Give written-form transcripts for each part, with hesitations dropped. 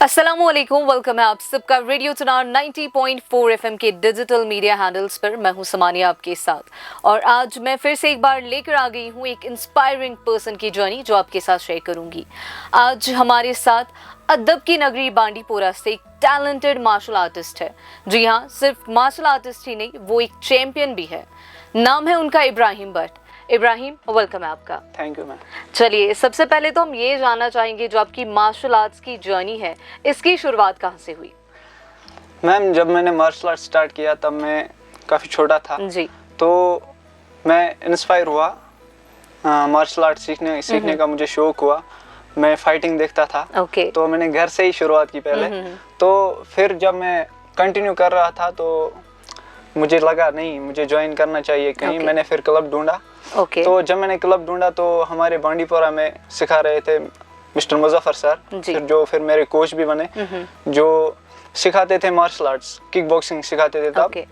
अस्सलामुअलैकुम, वेलकम है आप सबका रेडियो चुनार 90.4 एफएम के डिजिटल मीडिया हैंडल्स पर। मैं हूं समानिया आपके साथ और आज मैं फिर से एक बार लेकर आ गई हूं एक इंस्पायरिंग पर्सन की जर्नी जो आपके साथ शेयर करूंगी। आज हमारे साथ अदब की नगरी बांडीपोरा से एक टैलेंटेड मार्शल आर्टिस्ट है। जी हाँ, सिर्फ मार्शल आर्टिस्ट ही नहीं, वो एक चैंपियन भी है। नाम है उनका इब्राहिम भट्ट। इब्राहिम, वेलकम है आपका। Thank you ma'am. चलिए, सबसे पहले तो हम ये जानना चाहेंगे जो आपकी मार्शल आर्ट्स की जर्नी है, इसकी शुरुआत कहाँ से हुई? मैम, जब मैंने मार्शल आर्ट स्टार्ट किया तब मैं काफ़ी छोटा था जी। तो मैं इंस्पायर हुआ मार्शल आर्ट सीखने का मुझे शौक हुआ। मैं फाइटिंग देखता था। ओके। तो मैंने घर से ही शुरुआत की पहले। तो फिर जब मैं कंटिन्यू कर रहा था तो मुझे लगा नहीं, मुझे ज्वाइन करना चाहिए कहीं। मैंने फिर क्लब ढूंढा। तो जब मैंने क्लब ढूंढा तो हमारे बांडीपोरा में सिखा रहे थे मिस्टर मुजफ्फर सर, जो फिर मेरे कोच भी बने, जो सिखाते थे मार्शल आर्ट्स, किक बॉक्सिंग सिखाते थे तब।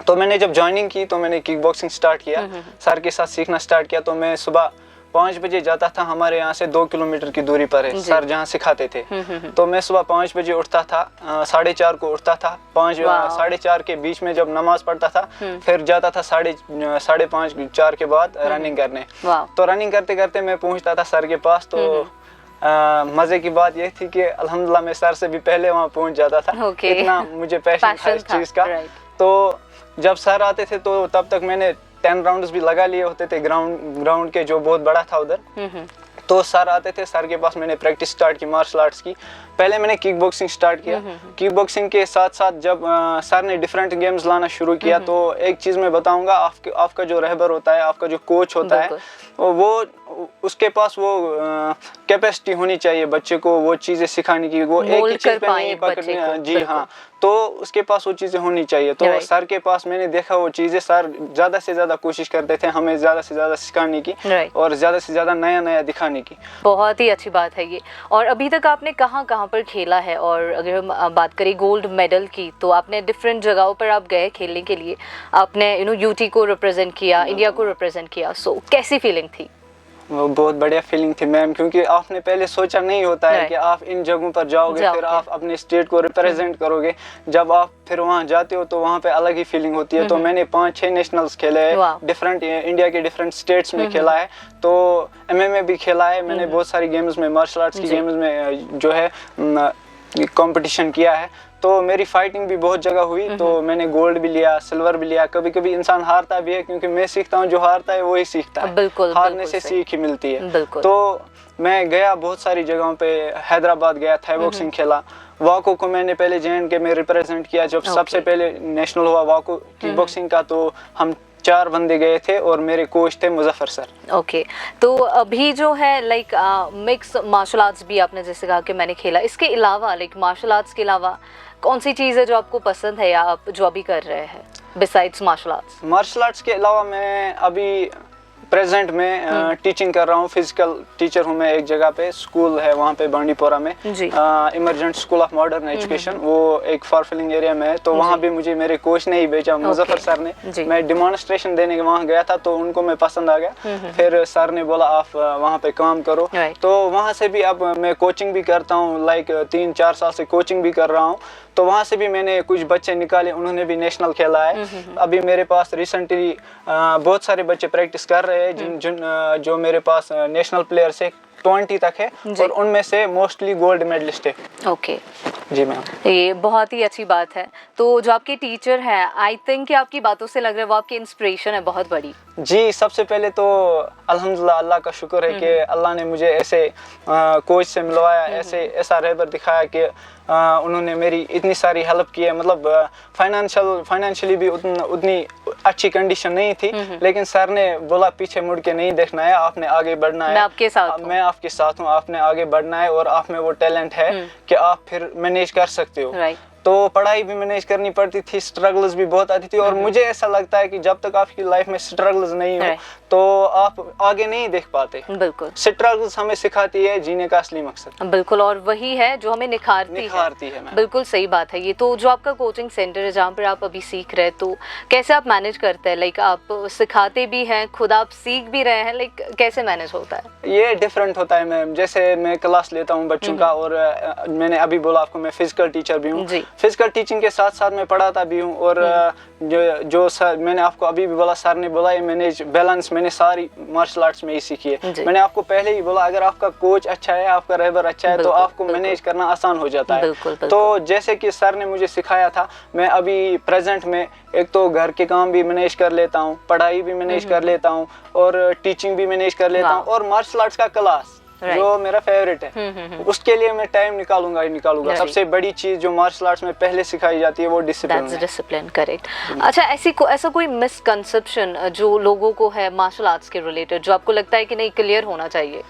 तो मैंने जब ज्वाइनिंग की तो मैंने किक बॉक्सिंग स्टार्ट किया, सर के साथ सीखना स्टार्ट किया। तो मैं सुबह 5 बजे जाता था, हमारे यहाँ से 2 किलोमीटर की दूरी पर है सर जहाँ सिखाते थे। तो मैं सुबह 5 बजे उठता था, 4:30 को उठता था। 4:30 के बीच में जब नमाज पढ़ता था, फिर जाता था 5:30 4 के बाद रनिंग करने। तो रनिंग करते करते मैं पहुँचता था सर के पास। तो मजे की बात यह थी कि अल्हम्दुलिल्लाह मैं सर से भी पहले वहाँ पहुँच जाता था। इतना मुझे पैशन था इस चीज़ का। तो जब सर आते थे तो तब तक मैंने 10 राउंड्स भी लगा लिए होते थे ग्राउंड के, जो बहुत बड़ा था उधर। तो सर आते थे, सर के पास मैंने प्रैक्टिस स्टार्ट की मार्शल आर्ट्स की। पहले मैंने किक बॉक्सिंग स्टार्ट किया। किक बॉक्सिंग के साथ साथ जब सर ने डिफरेंट गेम्स लाना शुरू किया तो एक चीज़ मैं बताऊंगा, आपका जो रहबर होता है, आपका जो कोच होता है, वो उसके पास वो कैपेसिटी होनी चाहिए बच्चे को वो चीज़ें सिखाने की, वो एक ही चीज़ पे नहीं पकड़नी। जी हाँ, तो उसके पास वो चीज़ें होनी चाहिए। तो सर के पास मैंने देखा वो चीज़ें, सर ज़्यादा से ज़्यादा कोशिश करते थे हमें ज़्यादा से ज़्यादा सिखाने की और ज़्यादा से ज़्यादा नया दिखाने की। बहुत ही अच्छी बात है ये। और अभी तक आपने कहाँ पर खेला है? और अगर हम बात करें गोल्ड मेडल की, तो आपने डिफरेंट जगहों पर आप गए खेलने के लिए। आपने यूटी को रिप्रेजेंट किया, इंडिया को रिप्रेजेंट किया। सो कैसी फीलिंग थी? वो बहुत बढ़िया फीलिंग थी मैम, क्योंकि आपने पहले सोचा नहीं होता है कि आप इन जगहों पर जाओगे, फिर आप अपने स्टेट को रिप्रेजेंट करोगे। जब आप फिर वहाँ जाते हो तो वहाँ पे अलग ही फीलिंग होती है। तो मैंने 5-6 नेशनल्स खेले हैं, डिफरेंट इंडिया के डिफरेंट स्टेट्स में खेला है। तो MMA भी खेला है मैंने, बहुत सारी गेम्स में, मार्शल आर्ट्स की गेम्स में जो है कंपटीशन किया है। तो मेरी फाइटिंग भी बहुत जगह हुई। तो मैंने गोल्ड भी लिया, सिल्वर भी लिया। कभी कभी इंसान हारता भी है, क्योंकि मैं सीखता हूँ, जो हारता है वही सीखता है। हारने से सीख ही मिलती है। तो मैं गया बहुत सारी जगहों पे, हैदराबाद गया, थाई बॉक्सिंग खेला। वाको को मैंने पहले JNK में रिप्रेजेंट किया। जब सबसे पहले नेशनल हुआ वाको किक बॉक्सिंग का, तो हम 4 बंदे गए थे और मेरे कोच थे मुजफ्फर सर। ओके। तो अभी जो है लाइक मिक्स मार्शल आर्ट्स भी आपने जैसे कहा कि मैंने खेला, इसके अलावा लाइक मार्शल आर्ट्स के अलावा कौन सी चीज़ है जो आपको पसंद है या आप जो अभी कर रहे हैं besides martial arts? Martial arts के अलावा मैं अभी प्रेजेंट में टीचिंग कर रहा हूँ। फिजिकल टीचर हूँ मैं। एक जगह पे स्कूल है वहाँ पे बांडीपोरा में, emergent school of modern education, वो एक फारफिलिंग एरिया में है। तो वहाँ भी मुझे मेरे कोच ने ही भेजा, मुजफ्फर सर ने। मैं डेमोन्स्ट्रेशन देने के वहाँ गया था, तो उनको मैं पसंद आ गया। फिर सर ने बोला आप वहाँ पे काम करो। तो वहाँ से भी अब मैं कोचिंग भी करता हूँ, लाइक 3-4 साल से कोचिंग भी कर रहा हूँ। तो वहाँ से भी मैंने कुछ बच्चे निकाले, उन्होंने भी नेशनल खेला है। अभी मेरे पास रिसेंटली बहुत सारे बच्चे प्रैक्टिस कर रहे हैं, जो मेरे पास नेशनल प्लेयर से 20 तक है, और उनमें से मोस्टली गोल्ड मेडलिस्ट है। ओके जी मैम, ये बहुत ही अच्छी बात है। तो जो आपके टीचर हैं, आई थिंक कि आपकी बातों से लग रहा है वो आपकी इंस्पिरेशन है बहुत बड़ी। जी, सबसे पहले तो अल्हम्दुलिल्लाह अल्लाह का शुक्र है कि अल्लाह ने मुझे ऐसे कोच से मिलवाया, ऐसा रहबर दिखाया कि उन्होंने मेरी इतनी सारी हेल्प की है। मतलब फाइनेंशियली भी उतनी अच्छी कंडीशन नहीं थी, लेकिन सर ने बोला पीछे मुड़ के नहीं देखना है, आपने आगे बढ़ना है। मैं आपके साथ हूँ, आपने आगे बढ़ना है, और आप में वो टैलेंट है कि आप फिर मैनेज कर सकते हो। तो पढ़ाई भी मैनेज करनी पड़ती थी, स्ट्रगल्स भी बहुत आती थी। और मुझे ऐसा लगता है कि जब तक आपकी लाइफ में स्ट्रगल्स नहीं हो तो आप आगे नहीं देख पाते। बिल्कुल, स्ट्रगल्स हमें सिखाती है जीने का असली मकसद। बिल्कुल, और वही है जो हमें निखारती है। बिल्कुल सही बात है ये। तो जो आपका कोचिंग सेंटर है जहाँ पर आप अभी सीख रहे हैं, तो कैसे आप मैनेज करते हैं? लाइक आप सिखाते भी हैं, खुद आप सीख भी रहे हैं, लाइक कैसे मैनेज होता है? ये डिफरेंट होता है मैम। जैसे मैं क्लास लेता हूँ बच्चों का, और मैंने अभी बोला आपको मैं फिजिकल टीचर भी हूँ। फिजिकल टीचिंग के साथ साथ मैं पढ़ाता भी हूँ। और जो सर मैंने आपको अभी भी बोला, सर ने बोला ये मैनेज बैलेंस मैंने सारी मार्शल आर्ट्स में ही सीखी है। मैंने आपको पहले ही बोला अगर आपका कोच अच्छा है, आपका रहबर अच्छा है, तो आपको मैनेज करना आसान हो जाता है। तो जैसे कि सर ने मुझे सिखाया था, मैं अभी प्रेजेंट में एक तो घर के काम भी मैनेज कर लेता हूँ, पढ़ाई भी मैनेज कर लेता हूँ, और टीचिंग भी मैनेज कर लेता हूँ, और मार्शल आर्ट्स का क्लास जो मेरा फेवरेट है उसके लिए मैं टाइम निकालूंगा ही निकालूंगा। सबसे बड़ी चीज जो मार्शल आर्ट्स में पहले सिखाई जाती है वो डिसिप्लिन। करेक्ट। अच्छा, ऐसा कोई मिसकंसेप्शन जो लोगों को है मार्शल आर्ट्स के रिलेटेड, जो आपको लगता है कि नहीं क्लियर होना चाहिए?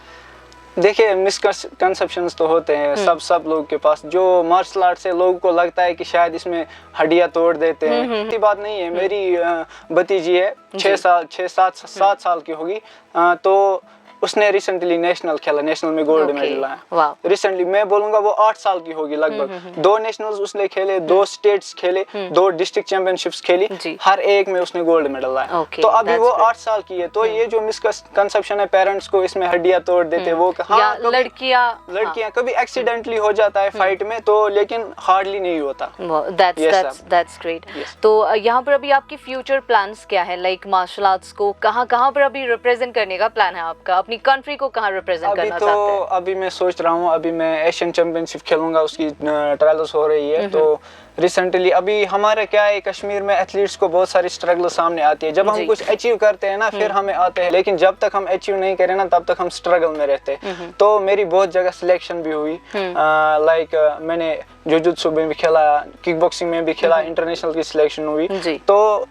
देखिए, मिसकंसेप्शंस तो होते हैं सब लोगों के पास। जो मार्शल आर्ट से लोगों को लगता है कि शायद इसमें हड्डियां तोड़ देते हैं, ऐसी बात नहीं है। मेरी भतीजी है 7 साल की होगी, तो उसने रिसेंटली नेशनल खेला, नेशनल में गोल्ड मेडल लाया। रिसेंटली मैं बोलूंगा वो 8 साल की होगी लगभग। 2 नेशनल्स उसने खेले, 2 स्टेट्स खेले, 2 डिस्ट्रिक्ट चैंपियनशिप्स खेली, हर एक में उसने गोल्ड मेडल लाया। तो अभी वो 8 साल की है। तो ये जो मिसकंसेप्शन है पेरेंट्स को इसमें हड्डियां तोड़ देते, वो लड़कियां कभी एक्सीडेंटली हो जाता है फाइट में, तो लेकिन हार्डली नहीं होता। That's great. तो यहाँ पर अभी आपकी फ्यूचर प्लान्स क्या है? लाइक मार्शल आर्ट्स को कहाँ पर अभी रिप्रेजेंट करने का प्लान है आपका? अपनी कंट्री को कहाँ रिप्रेजेंट करना चाहते हैं? अभी मैं सोच रहा हूँ, अभी मैं एशियन चैंपियनशिप खेलूंगा, उसकी ट्रायल्स हो रही है। तो रिसेंटली अभी हमारे क्या है, कश्मीर में एथलीट्स को बहुत सारी स्ट्रगल सामने आती है। जब हम कुछ अचीव करते हैं ना फिर हमें आते हैं, लेकिन जब तक हम अचीव नहीं करें ना तब तक हम स्ट्रगल में रहते हैं। तो मेरी बहुत जगह सिलेक्शन भी हुई, लाइक मैंने जुजुत्सु में भी खेला, किक बॉक्सिंग में भी खेला, इंटरनेशनल की सिलेक्शन हुई। तो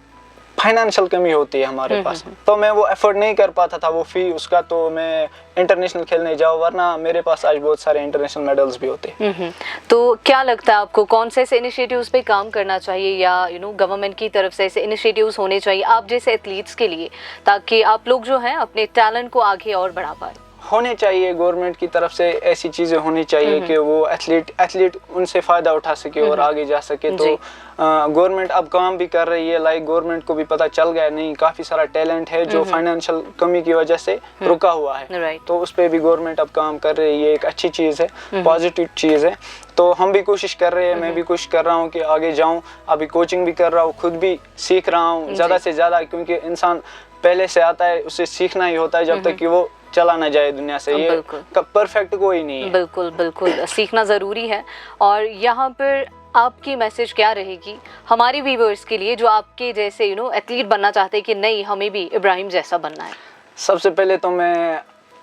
फाइनेंशियल कमी होती है हमारे पास, तो मैं वो एफर्ट नहीं कर पाता था वो फी उसका, तो मैं इंटरनेशनल खेलने जाऊँ, वरना मेरे पास आज बहुत सारे इंटरनेशनल मेडल्स भी होते। तो क्या लगता है आपको कौन से ऐसे इनिशिएटिव्स पे काम करना चाहिए, या गवर्नमेंट की तरफ से ऐसे इनिशिएटिव्स होने चाहिए आप जैसे एथलीट्स के लिए, ताकि आप लोग जो हैं अपने टैलेंट को आगे और बढ़ा पाए? होने चाहिए गवर्नमेंट की तरफ से ऐसी चीज़ें होनी चाहिए कि वो एथलीट उनसे फ़ायदा उठा सके और आगे जा सके। तो गवर्नमेंट अब काम भी कर रही है, लाइक गवर्नमेंट को भी पता चल गया नहीं काफ़ी सारा टैलेंट है जो फाइनेंशियल कमी की वजह से रुका हुआ है। तो उस पर भी गवर्नमेंट अब काम कर रही है, एक अच्छी चीज़ है, पॉजिटिव चीज़ है। तो हम भी कोशिश कर रहे हैं, मैं भी कोशिश कर रहा हूँ कि आगे जाऊँ। अभी कोचिंग भी कर रहा हूँ, खुद भी सीख रहा हूँ ज़्यादा से ज़्यादा, क्योंकि इंसान पहले से आता है उसे सीखना ही होता है जब तक कि वो चला ना जाए दुनिया से। ये परफेक्ट कोई नहीं है। बिल्कुल सीखना ज़रूरी है। और यहाँ पर आपकी मैसेज क्या रहेगी हमारे व्यूअर्स के लिए जो आपके जैसे एथलीट बनना चाहते हैं कि नहीं हमें भी इब्राहिम जैसा बनना है? सबसे पहले तो मैं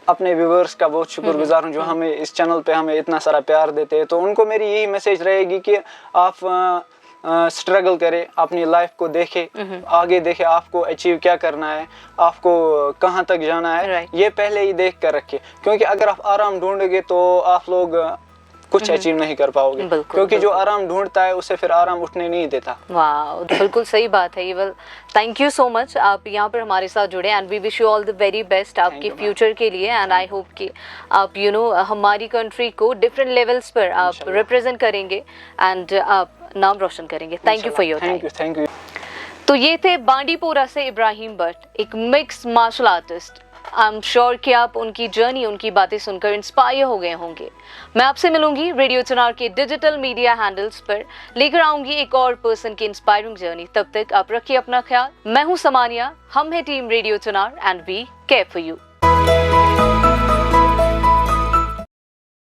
अपने व्यूअर्स का बहुत शुक्रगुजार हूँ जो हमें इस चैनल पे हमें इतना सारा प्यार देते हैं। तो उनको मेरी यही मैसेज रहेगी कि आप स्ट्रगल करें, अपनी लाइफ को देखे, आगे देखे आपको अचीव क्या करना है, आपको कहाँ तक जाना है, ये पहले ही देख कर रखे। क्योंकि अगर आप आराम ढूंढोगे तो आप लोग कुछ अचीव नहीं कर पाओगे, क्योंकि जो आराम ढूंढता है उसे फिर आराम उठने नहीं देता। वाह, बिल्कुल सही बात है ये। Well, thank you so much, आप यहाँ पर हमारे साथ जुड़े, and we wish you all the very best आपके फ्यूचर के लिए। एंड आई होप कि आप हमारी कंट्री को डिफरेंट लेवल्स पर आप रिप्रेजेंट करेंगे एंड आप नाम रोशन करेंगे। Thank you for your time. Thank you. तो ये थे बांडीपोरा से इब्राहिम भट्ट, एक mix martial artist. I am sure कि आप उनकी जर्नी, उनकी बातें सुनकर इंस्पायर हो गए होंगे। मैं आपसे मिलूंगी रेडियो चुनार के डिजिटल मीडिया हैंडल्स पर, लेकर आऊंगी एक और पर्सन की इंस्पायरिंग जर्नी। तब तक आप रखिए अपना ख्याल। मैं हूं समानिया, हम है team radio Chunar and we care for you.